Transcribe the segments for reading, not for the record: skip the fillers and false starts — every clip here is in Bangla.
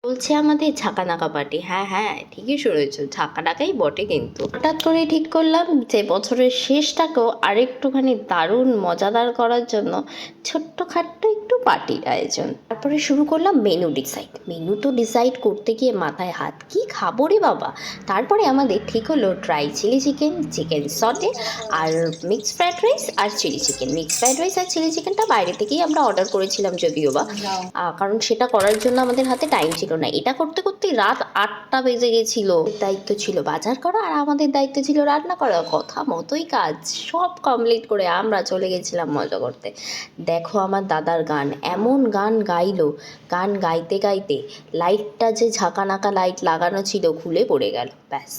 বলছে আমাদের ঝাঁকানাকা পার্টি। হ্যাঁ হ্যাঁ, ঠিকই শুনেছো, ঝাঁকানাকাই বটে। কিন্তু হঠাৎ করে ঠিক করলাম যে বছরের শেষটাকেও আরেকটুখানি দারুণ মজাদার করার জন্য ছোট্টখাট্ট একটু পার্টির আয়োজন। তারপরে শুরু করলাম মেনু ডিসাইড। মেনু তো ডিসাইড করতে গিয়ে মাথায় হাত, কি খাবো রে বাবা। তারপরে আমাদের ঠিক হলো dry chilli chicken, chicken sauté, আর মিক্সড ফ্রাইড রাইস আর chilli chicken. Mixed fried rice আর চিলি চিকেনটা বাইরে থেকেই আমরা অর্ডার করেছিলাম যদিও বা, কারণ সেটা করার জন্য আমাদের হাতে টাইম ছিল না। এটা করতে করতেই রাত 8টা বেজে গেছিল। দায়িত্ব ছিল বাজার করা আর আমাদের দায়িত্ব ছিল রান্না করা। কথা মতোই কাজ সব কমপ্লিট করে আমরা চলে গেছিলাম মজা করতে। দেখো আমার দাদার গান, এমন গান গাইলো, গান গাইতে গাইতে লাইটটা যে ঝাঁকানাকা লাইট লাগানো ছিল খুলে পড়ে গেল, ব্যাস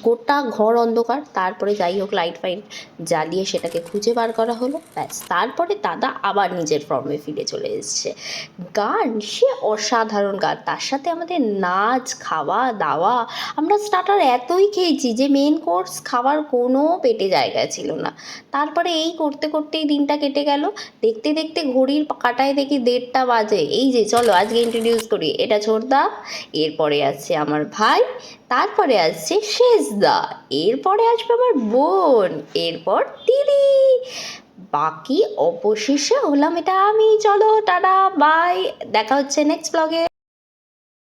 গোটা ঘর অন্ধকার। তারপরে যাই হোক লাইট ফাইট জ্বালিয়ে সেটাকে খুঁজে বার করা হলো, ব্যাস তারপরে দাদা আবার নিজের ফর্মে ফিরে চলে এসছে। গান সে অসাধারণ গান, তার সাথে আমাদের নাচ, খাওয়া দাওয়া। আমরা স্টার্টার এতই খেয়েছি যে মেন কোর্স খাওয়ার কোনো পেটে জায়গা ছিল না। তারপরে এই করতে করতেই দিনটা কেটে গেল। দেখতে দেখতে ঘড়ির কাঁটায় দেখি 1:30 বাজে। এই যে চলো আজকে ইন্ট্রোডিউস করি, এটা ছোটদা, এরপরে আসছে আমার ভাই, তারপরে আসছে শেষদা, এরপরে আসবে আমার বোন, এরপর দিদি, বাকি অবশেষে হলাম এটা আমি। চলো টাটা বাই, দেখা হচ্ছে নেক্সট ব্লগে।